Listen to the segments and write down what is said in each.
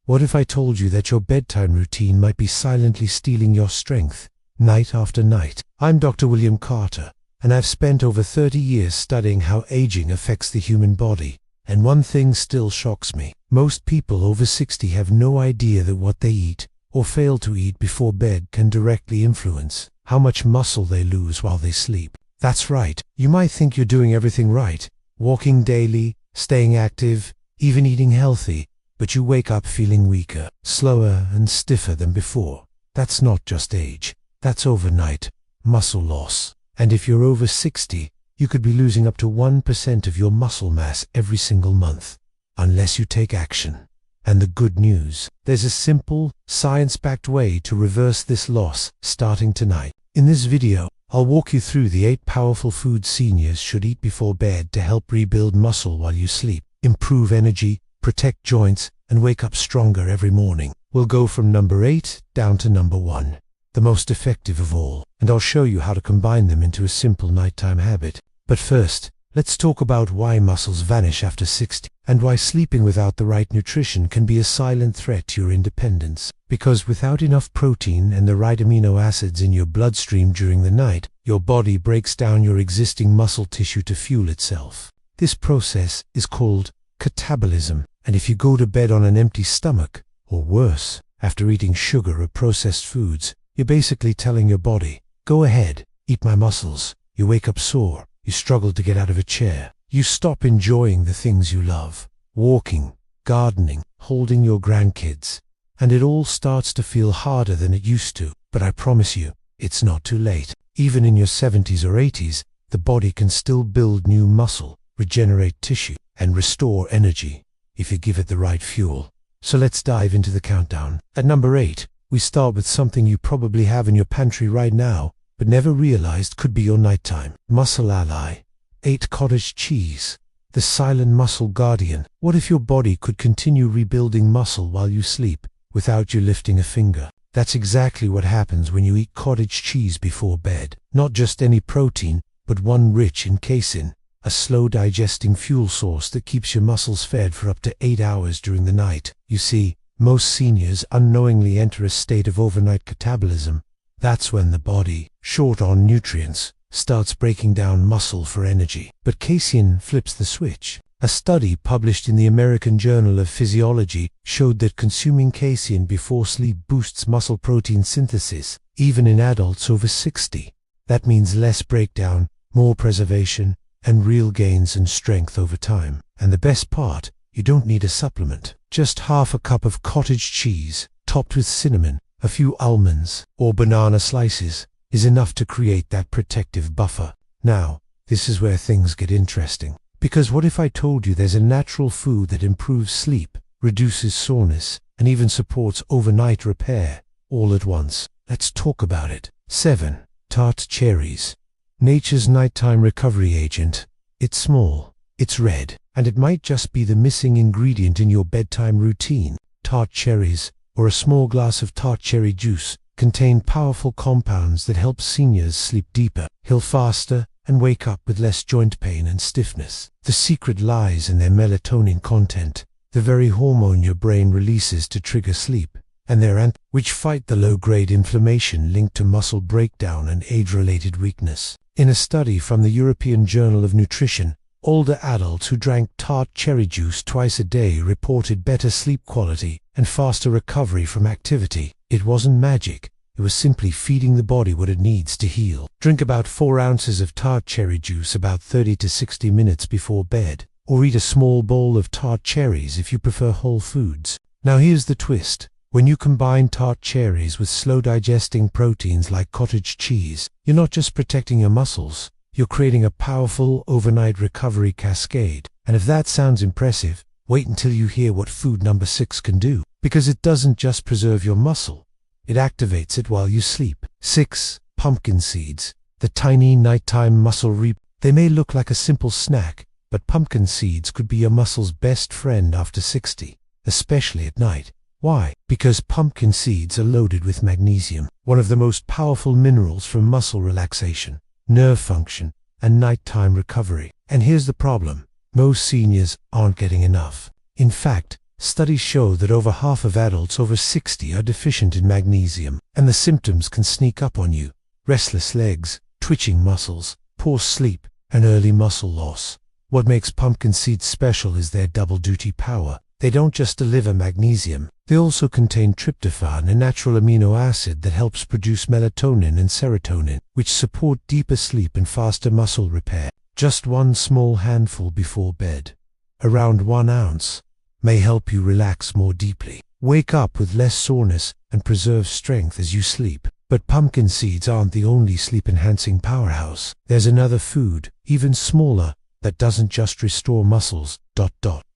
What if I told you that your bedtime routine might be silently stealing your strength, night after night? I'm Dr. William Carter, and I've spent over 30 years studying how aging affects the human body. And one thing still shocks me. Most people over 60 have no idea that what they eat, or fail to eat before bed, can directly influence how much muscle they lose while they sleep. That's right, you might think you're doing everything right, walking daily, staying active, even eating healthy, but you wake up feeling weaker, slower, and stiffer than before. That's not just age, that's overnight muscle loss. And if you're over 60, you could be losing up to 1% of your muscle mass every single month, unless you take action. And the good news, there's a simple, science-backed way to reverse this loss starting tonight. In this video, I'll walk you through the 8 powerful foods seniors should eat before bed to help rebuild muscle while you sleep, improve energy, protect joints, and wake up stronger every morning. We'll go from number 8 down to number 1, the most effective of all, and I'll show you how to combine them into a simple nighttime habit. But first, let's talk about why muscles vanish after 60, and why sleeping without the right nutrition can be a silent threat to your independence. Because without enough protein and the right amino acids in your bloodstream during the night, your body breaks down your existing muscle tissue to fuel itself. This process is called catabolism, and if you go to bed on an empty stomach, or worse, after eating sugar or processed foods, you're basically telling your body, "Go ahead, eat my muscles." You wake up sore. You struggle to get out of a chair. You stop enjoying the things you love, walking, gardening, holding your grandkids, and it all starts to feel harder than it used to. But I promise you, it's not too late. Even in your 70s or 80s, the body can still build new muscle, regenerate tissue, and restore energy if you give it the right fuel. So let's dive into the countdown. At number 8, we start with something you probably have in your pantry right now, but never realized could be your nighttime muscle ally. 8 cottage cheese, the silent muscle guardian. What if your body could continue rebuilding muscle while you sleep, without you lifting a finger? That's exactly what happens when you eat cottage cheese before bed. Not just any protein, but one rich in casein, a slow-digesting fuel source that keeps your muscles fed for up to 8 hours during the night. You see, most seniors unknowingly enter a state of overnight catabolism. That's when the body, short on nutrients, starts breaking down muscle for energy. But casein flips the switch. A study published in the American Journal of Physiology showed that consuming casein before sleep boosts muscle protein synthesis, even in adults over 60. That means less breakdown, more preservation, and real gains in strength over time. And the best part, you don't need a supplement. Just half a cup of cottage cheese, topped with cinnamon, a few almonds, or banana slices, is enough to create that protective buffer. Now, this is where things get interesting. Because what if I told you there's a natural food that improves sleep, reduces soreness, and even supports overnight repair, all at once? Let's talk about it. 7. Tart cherries. Nature's nighttime recovery agent. It's small, it's red, and it might just be the missing ingredient in your bedtime routine. Tart cherries, or a small glass of tart cherry juice, contain powerful compounds that help seniors sleep deeper, heal faster, and wake up with less joint pain and stiffness. The secret lies in their melatonin content, the very hormone your brain releases to trigger sleep, and their which fight the low-grade inflammation linked to muscle breakdown and age-related weakness. In a study from the European Journal of Nutrition, older adults who drank tart cherry juice twice a day reported better sleep quality and faster recovery from activity. It wasn't magic, it was simply feeding the body what it needs to heal. Drink about 4 ounces of tart cherry juice about 30 to 60 minutes before bed, or eat a small bowl of tart cherries if you prefer whole foods. Now here's the twist. When you combine tart cherries with slow-digesting proteins like cottage cheese, you're not just protecting your muscles, you're creating a powerful overnight recovery cascade. And if that sounds impressive, wait until you hear what food number 6 can do. Because it doesn't just preserve your muscle, it activates it while you sleep. 6. Pumpkin seeds. The tiny nighttime muscle They may look like a simple snack, but pumpkin seeds could be your muscle's best friend after 60, especially at night. Why? Because pumpkin seeds are loaded with magnesium, one of the most powerful minerals for muscle relaxation, nerve function, and nighttime recovery. And here's the problem. Most seniors aren't getting enough. In fact, Studies show that over half of adults over 60 are deficient in magnesium, and the symptoms can sneak up on you: restless legs, twitching muscles, poor sleep, and early muscle loss. What makes pumpkin seeds special is their double-duty power. They don't just deliver magnesium, they also contain tryptophan, a natural amino acid that helps produce melatonin and serotonin, which support deeper sleep and faster muscle repair. Just one small handful before bed, around 1 ounce, may help you relax more deeply, wake up with less soreness, and preserve strength as you sleep. But pumpkin seeds aren't the only sleep-enhancing powerhouse. There's another food, even smaller, that doesn't just restore muscles.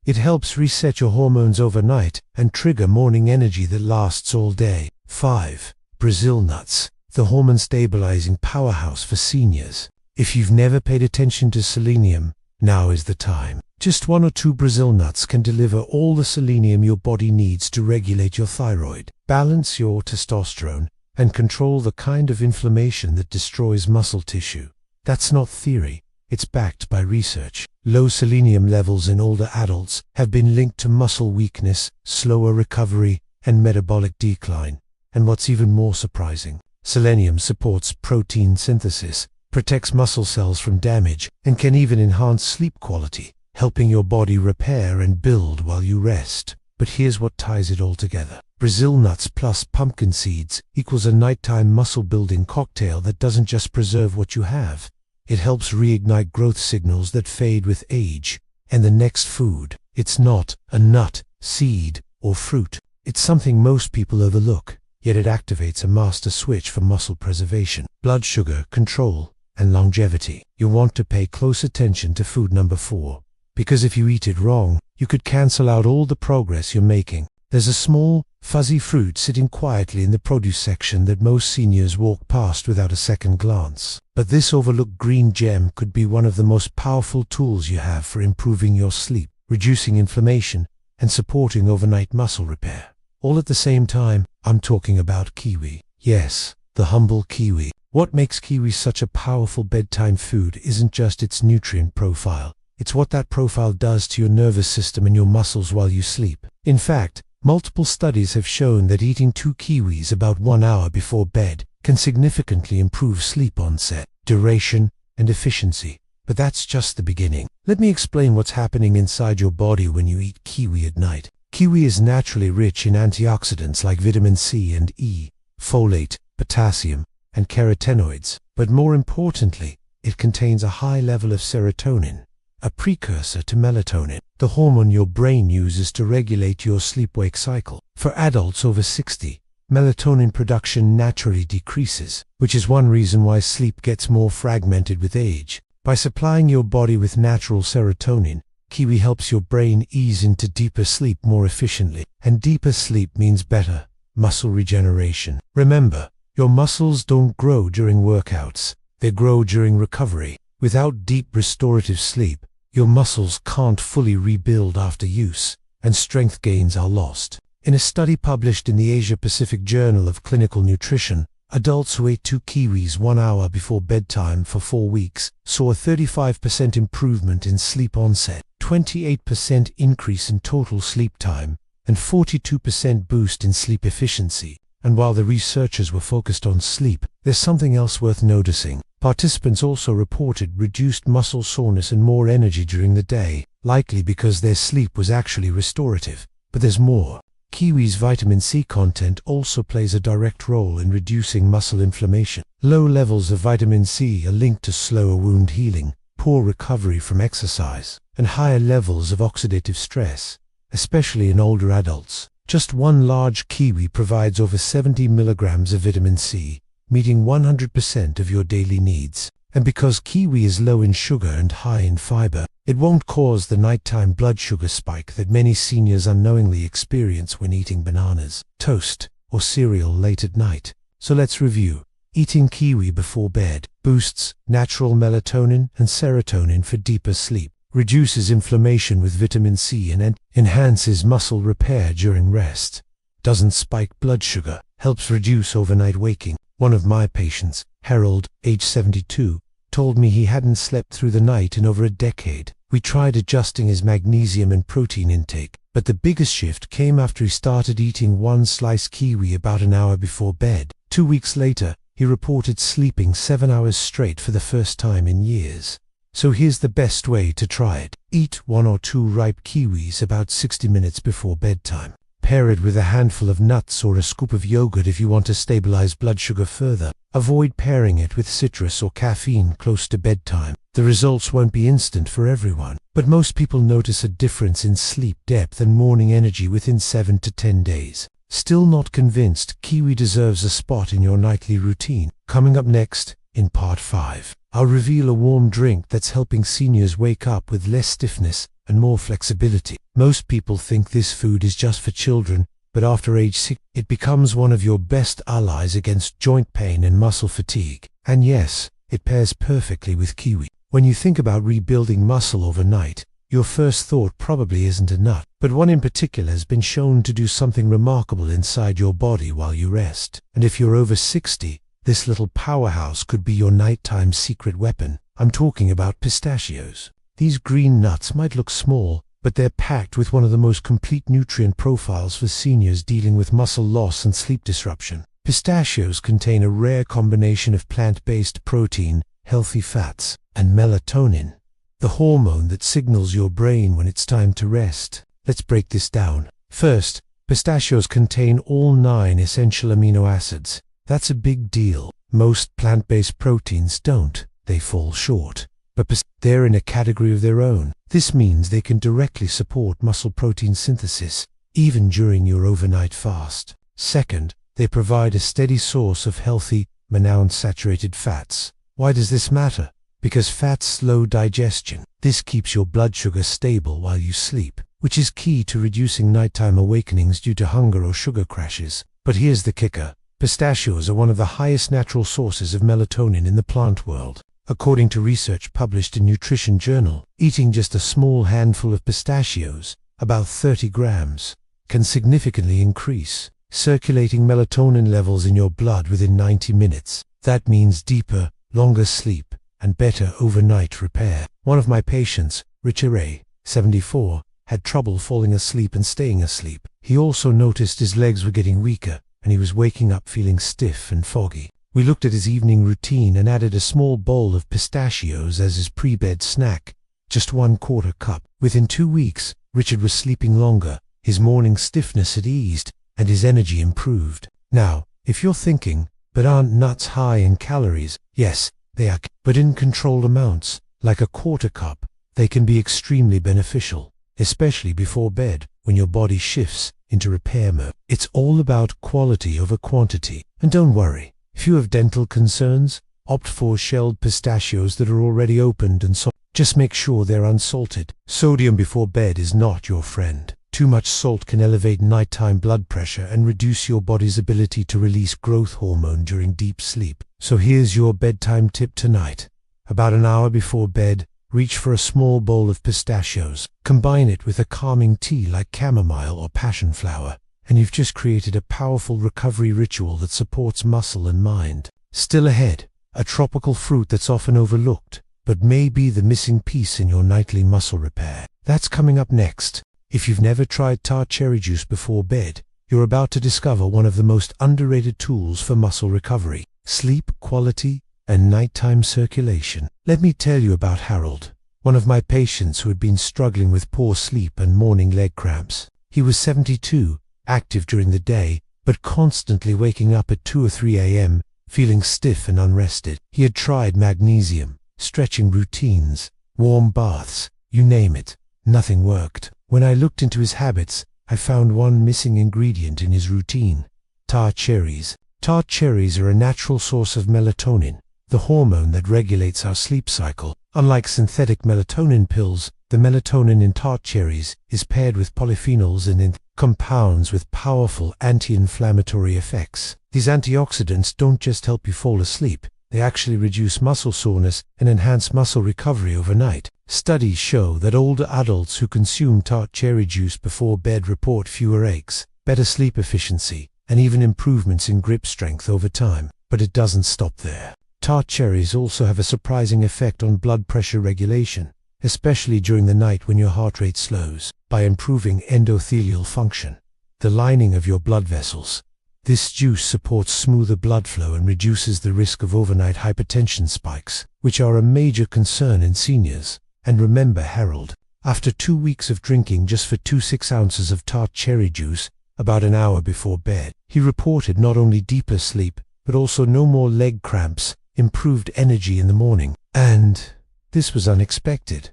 It helps reset your hormones overnight and trigger morning energy that lasts all day. 5. Brazil nuts, the hormone-stabilizing powerhouse for seniors. If you've never paid attention to selenium, now is the time. Just 1 or 2 Brazil nuts can deliver all the selenium your body needs to regulate your thyroid, balance your testosterone, and control the kind of inflammation that destroys muscle tissue. That's not theory, it's backed by research. Low selenium levels in older adults have been linked to muscle weakness, slower recovery, and metabolic decline. And what's even more surprising, selenium supports protein synthesis, protects muscle cells from damage, and can even enhance sleep quality, helping your body repair and build while you rest. But here's what ties it all together. Brazil nuts plus pumpkin seeds equals a nighttime muscle-building cocktail that doesn't just preserve what you have. It helps reignite growth signals that fade with age. And the next food, it's not a nut, seed, or fruit. It's something most people overlook, yet it activates a master switch for muscle preservation, blood sugar control, and longevity. You'll want to pay close attention to food number 4, because if you eat it wrong, you could cancel out all the progress you're making. There's a small, fuzzy fruit sitting quietly in the produce section that most seniors walk past without a second glance. But this overlooked green gem could be one of the most powerful tools you have for improving your sleep, reducing inflammation, and supporting overnight muscle repair. All at the same time, I'm talking about kiwi. Yes, the humble kiwi. What makes kiwi such a powerful bedtime food isn't just its nutrient profile. It's what that profile does to your nervous system and your muscles while you sleep. In fact, multiple studies have shown that eating 2 kiwis about 1 hour before bed can significantly improve sleep onset, duration, and efficiency. But that's just the beginning. Let me explain what's happening inside your body when you eat kiwi at night. Kiwi is naturally rich in antioxidants like vitamin C and E, folate, potassium, and carotenoids. But more importantly, it contains a high level of serotonin, a precursor to melatonin, the hormone your brain uses to regulate your sleep-wake cycle. For adults over 60, melatonin production naturally decreases, which is one reason why sleep gets more fragmented with age. By supplying your body with natural serotonin, kiwi helps your brain ease into deeper sleep more efficiently. And deeper sleep means better muscle regeneration. Remember, your muscles don't grow during workouts, they grow during recovery. Without deep restorative sleep, your muscles can't fully rebuild after use, and strength gains are lost. In a study published in the Asia-Pacific Journal of Clinical Nutrition, adults who ate 2 kiwis 1 hour before bedtime for 4 weeks saw a 35% improvement in sleep onset, 28% increase in total sleep time, and 42% boost in sleep efficiency. And while the researchers were focused on sleep, there's something else worth noticing. Participants also reported reduced muscle soreness and more energy during the day, likely because their sleep was actually restorative. But there's more. Kiwi's vitamin C content also plays a direct role in reducing muscle inflammation. Low levels of vitamin C are linked to slower wound healing, poor recovery from exercise, and higher levels of oxidative stress, especially in older adults. Just 1 large kiwi provides over 70 milligrams of vitamin C, meeting 100% of your daily needs. And because kiwi is low in sugar and high in fiber, it won't cause the nighttime blood sugar spike that many seniors unknowingly experience when eating bananas, toast, or cereal late at night. So let's review. Eating kiwi before bed boosts natural melatonin and serotonin for deeper sleep, reduces inflammation with vitamin C and enhances muscle repair during rest, doesn't spike blood sugar, helps reduce overnight waking. One of my patients, Harold, age 72, told me he hadn't slept through the night in over a decade. We tried adjusting his magnesium and protein intake, But the biggest shift came after he started eating one sliced kiwi about an hour before bed. 2 weeks later, he reported sleeping 7 hours straight for the first time in years. So here's the best way to try it. Eat 1 or 2 ripe kiwis about 60 minutes before bedtime. Pair it with a handful of nuts or a scoop of yogurt if you want to stabilize blood sugar further. Avoid pairing it with citrus or caffeine close to bedtime. The results won't be instant for everyone, but most people notice a difference in sleep depth and morning energy within 7 to 10 days. Still not convinced? Kiwi deserves a spot in your nightly routine. Coming up next, in part 5, I'll reveal a warm drink that's helping seniors wake up with less stiffness and more flexibility. Most people think this food is just for children, but after age 6, it becomes one of your best allies against joint pain and muscle fatigue. And yes, it pairs perfectly with kiwi. When you think about rebuilding muscle overnight, your first thought probably isn't a nut, but one in particular has been shown to do something remarkable inside your body while you rest. And if you're over 60, this little powerhouse could be your nighttime secret weapon. I'm talking about pistachios. These green nuts might look small, but they're packed with one of the most complete nutrient profiles for seniors dealing with muscle loss and sleep disruption. Pistachios contain a rare combination of plant-based protein, healthy fats, and melatonin, the hormone that signals your brain when it's time to rest. Let's break this down. First, pistachios contain all 9 essential amino acids. That's a big deal. Most plant-based proteins don't. They fall short. But they're in a category of their own. This means they can directly support muscle protein synthesis, even during your overnight fast. Second, they provide a steady source of healthy, monounsaturated fats. Why does this matter? Because fats slow digestion. This keeps your blood sugar stable while you sleep, which is key to reducing nighttime awakenings due to hunger or sugar crashes. But here's the kicker. Pistachios are one of the highest natural sources of melatonin in the plant world. According to research published in Nutrition Journal, eating just a small handful of pistachios, about 30 grams, can significantly increase circulating melatonin levels in your blood within 90 minutes. That means deeper, longer sleep and better overnight repair. One of my patients, Richard A., 74, had trouble falling asleep and staying asleep. He also noticed his legs were getting weaker and he was waking up feeling stiff and foggy. We looked at his evening routine and added a small bowl of pistachios as his pre-bed snack, just 1/4 cup. Within 2 weeks, Richard was sleeping longer, his morning stiffness had eased, and his energy improved. Now, if you're thinking, but aren't nuts high in calories? Yes, they are, but in controlled amounts, like a 1/4 cup, they can be extremely beneficial, especially before bed, when your body shifts into repair mode. It's all about quality over quantity. And don't worry, if you have dental concerns, opt for shelled pistachios that are already opened and salted. Just make sure they're unsalted. Sodium before bed is not your friend. Too much salt can elevate nighttime blood pressure and reduce your body's ability to release growth hormone during deep sleep. So here's your bedtime tip tonight. About an hour before bed, reach for a small bowl of pistachios. Combine it with a calming tea like chamomile or passion flower, and you've just created a powerful recovery ritual that supports muscle and mind. Still ahead, a tropical fruit that's often overlooked, but may be the missing piece in your nightly muscle repair. That's coming up next. If you've never tried tart cherry juice before bed, you're about to discover one of the most underrated tools for muscle recovery, sleep quality, and nighttime circulation. Let me tell you about Harold, one of my patients who had been struggling with poor sleep and morning leg cramps. He was 72, active during the day, but constantly waking up at 2 or 3 a.m., feeling stiff and unrested. He had tried magnesium, stretching routines, warm baths, you name it. Nothing worked. When I looked into his habits, I found one missing ingredient in his routine: tart cherries. Tart cherries are a natural source of melatonin, the hormone that regulates our sleep cycle. Unlike synthetic melatonin pills, the melatonin in tart cherries is paired with polyphenols and in compounds with powerful anti-inflammatory effects. These antioxidants don't just help you fall asleep, they actually reduce muscle soreness and enhance muscle recovery overnight. Studies show that older adults who consume tart cherry juice before bed report fewer aches, better sleep efficiency, and even improvements in grip strength over time. But it doesn't stop there. Tart cherries also have a surprising effect on blood pressure regulation. especially during the night when your heart rate slows, by improving endothelial function, the lining of your blood vessels. This juice supports smoother blood flow and reduces the risk of overnight hypertension spikes, which are a major concern in seniors. And remember Harold, after 2 weeks of drinking just for 2 6-ounces of tart cherry juice, about an hour before bed, he reported not only deeper sleep, but also no more leg cramps, improved energy in the morning, and, this was unexpected,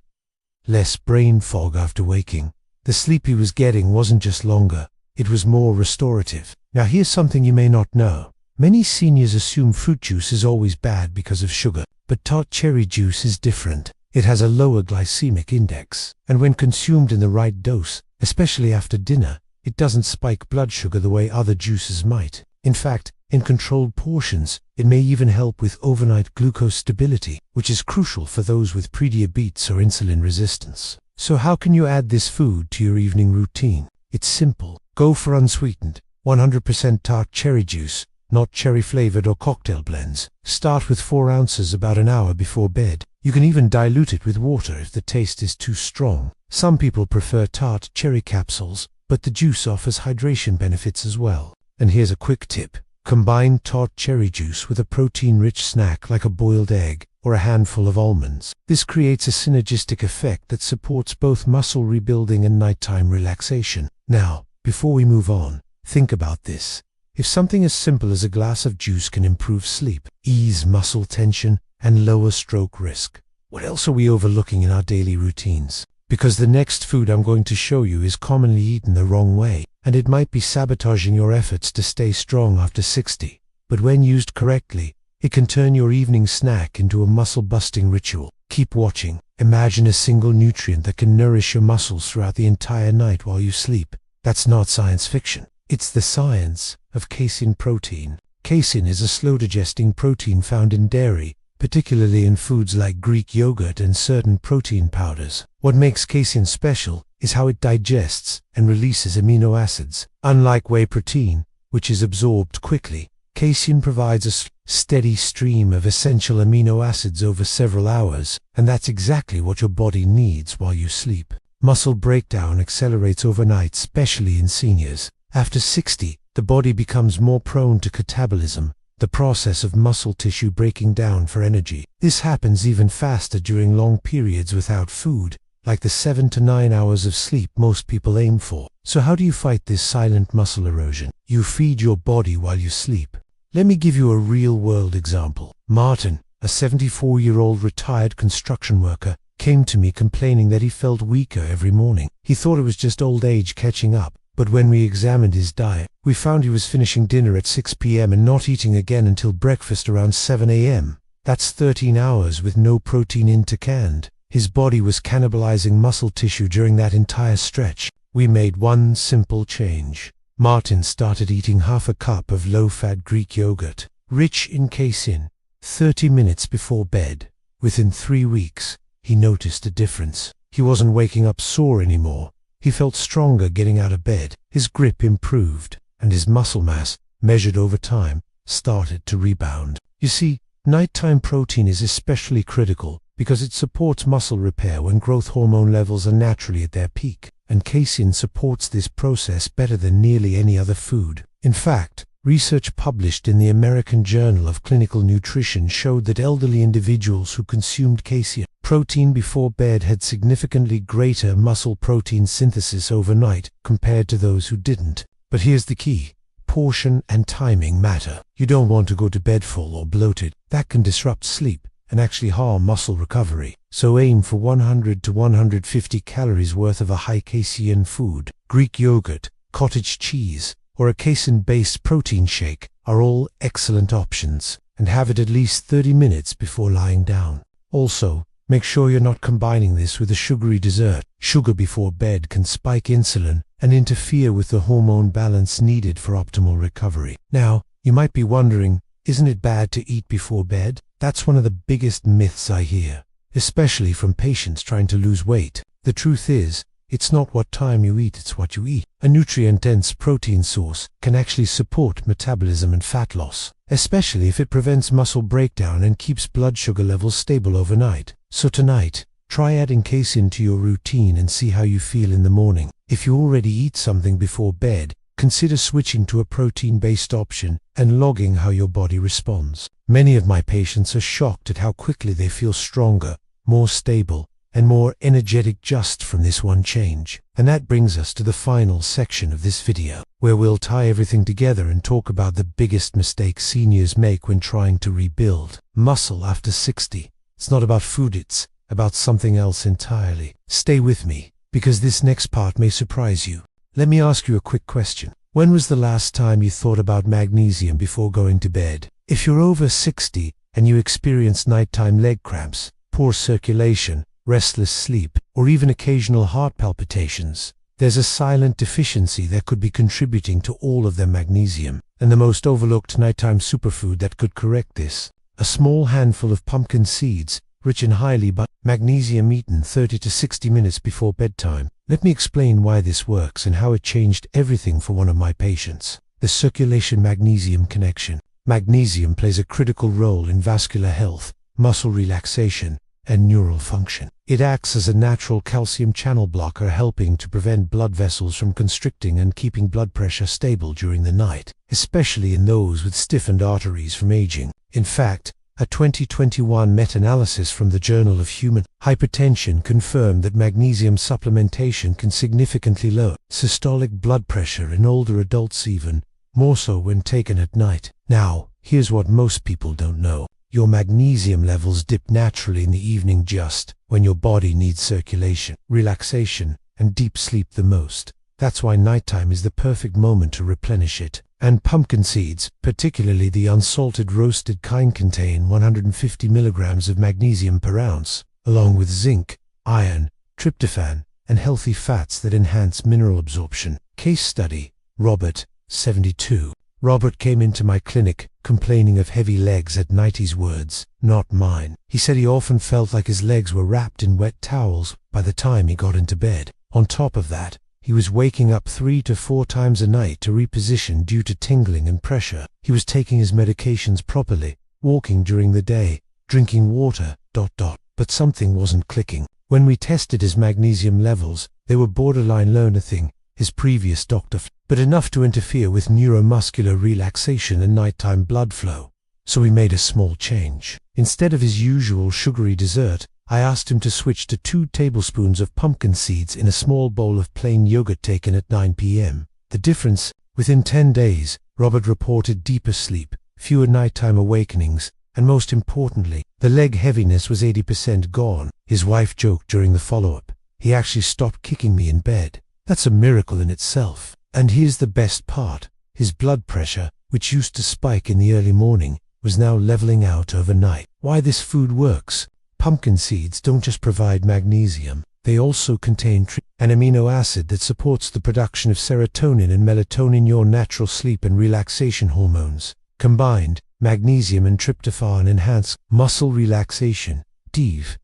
less brain fog after waking. The sleep he was getting wasn't just longer, it was more restorative. Now here's something you may not know. Many seniors assume fruit juice is always bad because of sugar, but tart cherry juice is different. It has a lower glycemic index, and when consumed in the right dose, especially after dinner, it doesn't spike blood sugar the way other juices might. In fact, in controlled portions, it may even help with overnight glucose stability, which is crucial for those with prediabetes or insulin resistance. So how can you add this food to your evening routine? It's simple. Go for unsweetened, 100% tart cherry juice, not cherry-flavored or cocktail blends. Start with 4 ounces about an hour before bed. You can even dilute it with water if the taste is too strong. Some people prefer tart cherry capsules, but the juice offers hydration benefits as well. And here's a quick tip. Combine tart cherry juice with a protein-rich snack like a boiled egg or a handful of almonds. This creates a synergistic effect that supports both muscle rebuilding and nighttime relaxation. Now, before we move on, think about this. If something as simple as a glass of juice can improve sleep, ease muscle tension, and lower stroke risk, what else are we overlooking in our daily routines? Because the next food I'm going to show you is commonly eaten the wrong way, and it might be sabotaging your efforts to stay strong after 60. But when used correctly, it can turn your evening snack into a muscle-busting ritual. Keep watching. Imagine a single nutrient that can nourish your muscles throughout the entire night while you sleep. That's not science fiction. It's the science of casein protein. Casein is a slow-digesting protein found in dairy, particularly in foods like Greek yogurt and certain protein powders. What makes casein special is how it digests and releases amino acids. Unlike whey protein, which is absorbed quickly, casein provides a steady stream of essential amino acids over several hours, and that's exactly what your body needs while you sleep. Muscle breakdown accelerates overnight, especially in seniors. After 60, the body becomes more prone to catabolism, the process of muscle tissue breaking down for energy. This happens even faster during long periods without food, like the 7 to 9 hours of sleep most people aim for. So how do you fight this silent muscle erosion? You feed your body while you sleep. Let me give you a real-world example. Martin, a 74-year-old retired construction worker, came to me complaining that he felt weaker every morning. He thought it was just old age catching up, but when we examined his diet, we found he was finishing dinner at 6 p.m. and not eating again until breakfast around 7 a.m. That's 13 hours with no protein intake, and his body was cannibalizing muscle tissue during that entire stretch. We made one simple change. Martin started eating half a cup of low-fat Greek yogurt, rich in casein, 30 minutes before bed. Within 3 weeks, he noticed a difference. He wasn't waking up sore anymore. He felt stronger getting out of bed. His grip improved, and his muscle mass, measured over time, started to rebound. You see, nighttime protein is especially critical because it supports muscle repair when growth hormone levels are naturally at their peak, and casein supports this process better than nearly any other food. In fact, research published in the American Journal of Clinical Nutrition showed that elderly individuals who consumed casein protein before bed had significantly greater muscle protein synthesis overnight compared to those who didn't. But here's the key. Portion and timing matter. You don't want to go to bed full or bloated. That can disrupt sleep and actually harm muscle recovery. So aim for 100 to 150 calories worth of a high casein food. Greek yogurt, cottage cheese, or a casein-based protein shake are all excellent options, and have it at least 30 minutes before lying down. Also, make sure you're not combining this with a sugary dessert. Sugar before bed can spike insulin and interfere with the hormone balance needed for optimal recovery. Now, you might be wondering, isn't it bad to eat before bed? That's one of the biggest myths I hear, especially from patients trying to lose weight. The truth is, it's not what time you eat, it's what you eat. A nutrient-dense protein source can actually support metabolism and fat loss, especially if it prevents muscle breakdown and keeps blood sugar levels stable overnight. So tonight, Try adding casein to your routine and see how you feel in the morning. If you already eat something before bed, consider switching to a protein-based option and logging how your body responds. Many of my patients are shocked at how quickly they feel stronger, more stable, and more energetic just from this one change. And that brings us to the final section of this video, where we'll tie everything together and talk about the biggest mistake seniors make when trying to rebuild muscle after 60. It's not about food, it's about something else entirely. Stay with me, because this next part may surprise you. Let me ask you a quick question. When was the last time you thought about magnesium before going to bed? If you're over 60 and you experience nighttime leg cramps, poor circulation, restless sleep, or even occasional heart palpitations, there's a silent deficiency that could be contributing to all of their magnesium. And the most overlooked nighttime superfood that could correct this: a small handful of pumpkin seeds, rich in highly magnesium, eaten 30 to 60 minutes before bedtime. Let me explain why this works and how it changed everything for one of my patients. The circulation-magnesium connection. Magnesium plays a critical role in vascular health, muscle relaxation, and neural function. It acts as a natural calcium channel blocker, helping to prevent blood vessels from constricting and keeping blood pressure stable during the night, especially in those with stiffened arteries from aging. In fact, a 2021 meta-analysis from the Journal of Human Hypertension confirmed that magnesium supplementation can significantly lower systolic blood pressure in older adults, even more so when taken at night. Now, here's what most people don't know. Your magnesium levels dip naturally in the evening, just when your body needs circulation, relaxation, and deep sleep the most. That's why nighttime is the perfect moment to replenish it. And pumpkin seeds, particularly the unsalted roasted kind, contain 150 milligrams of magnesium per ounce, along with zinc, iron, tryptophan, and healthy fats that enhance mineral absorption. Case study: Robert, 72. Robert came into my clinic complaining of heavy legs at night. His words, not mine. He said he often felt like his legs were wrapped in wet towels by the time he got into bed. On top of that, he was waking up 3 to 4 times a night to reposition due to tingling and pressure. He was taking his medications properly, walking during the day, drinking water, but something wasn't clicking. When we tested his magnesium levels, they were borderline low, nothing his previous doctor, but enough to interfere with neuromuscular relaxation and nighttime blood flow. So we made a small change. Instead of his usual sugary dessert, I asked him to switch to 2 tablespoons of pumpkin seeds in a small bowl of plain yogurt taken at 9 p.m. The difference: within 10 days, Robert reported deeper sleep, fewer nighttime awakenings, and most importantly, the leg heaviness was 80% gone. His wife joked during the follow-up, "He actually stopped kicking me in bed." That's a miracle in itself. And here's the best part: his blood pressure, which used to spike in the early morning, was now leveling out overnight. Why this food works: pumpkin seeds don't just provide magnesium, they also contain an amino acid that supports the production of serotonin and melatonin, your natural sleep and relaxation hormones. Combined, magnesium and tryptophan enhance muscle relaxation,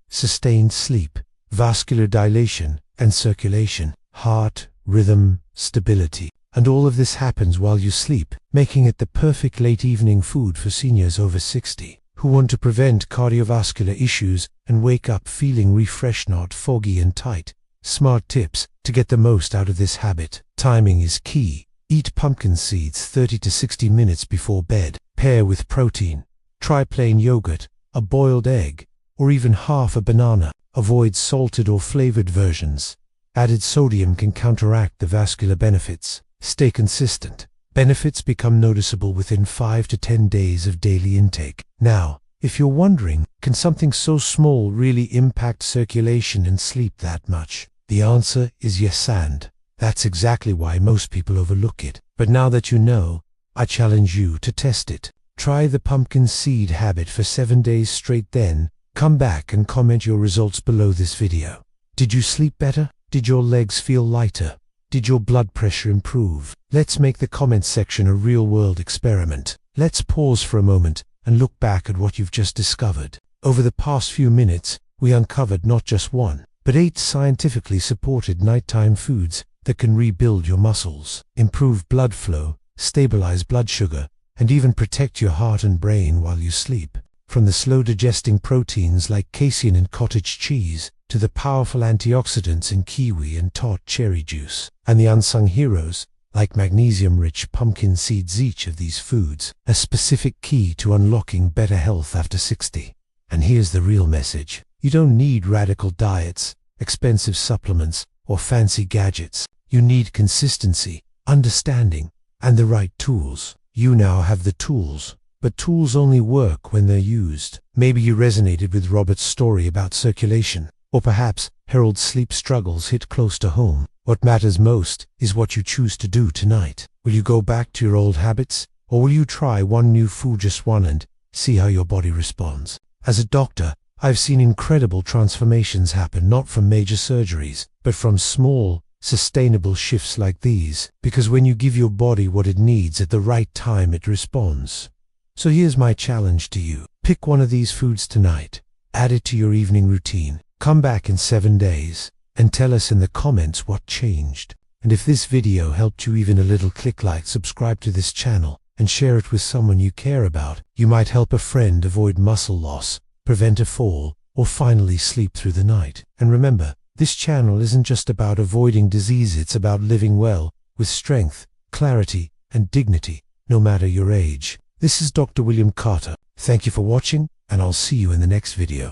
sustained sleep, vascular dilation, and circulation, heart rhythm, stability. And all of this happens while you sleep, making it the perfect late evening food for seniors over 60 who want to prevent cardiovascular issues and wake up feeling refreshed, not foggy and tight. Smart tips to get the most out of this habit. Timing is key. Eat pumpkin seeds 30 to 60 minutes before bed. Pair with protein. Try plain yogurt, a boiled egg, or even half a banana. Avoid salted or flavored versions. Added sodium can counteract the vascular benefits. Stay consistent. Benefits become noticeable within 5 to 10 days of daily intake. Now, if you're wondering, can something so small really impact circulation and sleep that much? The answer is yes, and that's exactly why most people overlook it. But now that you know, I challenge you to test it. Try the pumpkin seed habit for 7 days straight, then come back and comment your results below this video. Did you sleep better? Did your legs feel lighter? Did your blood pressure improve? Let's make the comments section a real-world experiment. Let's pause for a moment and look back at what you've just discovered. Over the past few minutes, we uncovered not just 1, but 8 scientifically supported nighttime foods that can rebuild your muscles, improve blood flow, stabilize blood sugar, and even protect your heart and brain while you sleep. From the slow-digesting proteins like casein and cottage cheese, to the powerful antioxidants in kiwi and tart cherry juice, and the unsung heroes, like magnesium-rich pumpkin seeds. Each of these foods a specific key to unlocking better health after 60. And here's the real message. You don't need radical diets, expensive supplements, or fancy gadgets. You need consistency, understanding, and the right tools. You now have the tools, but tools only work when they're used. Maybe you resonated with Robert's story about circulation, or perhaps Harold's sleep struggles hit close to home. What matters most is what you choose to do tonight. Will you go back to your old habits, or will you try one new food, just one, and see how your body responds? As a doctor, I've seen incredible transformations happen, not from major surgeries, but from small, sustainable shifts like these, because when you give your body what it needs at the right time, it responds. So here's my challenge to you. Pick one of these foods tonight, add it to your evening routine, come back in 7 days, and tell us in the comments what changed. And if this video helped you even a little, click like, subscribe to this channel, and share it with someone you care about. You might help a friend avoid muscle loss, prevent a fall, or finally sleep through the night. And remember, this channel isn't just about avoiding disease, it's about living well, with strength, clarity, and dignity, no matter your age. This is Dr. William Carter. Thank you for watching, and I'll see you in the next video.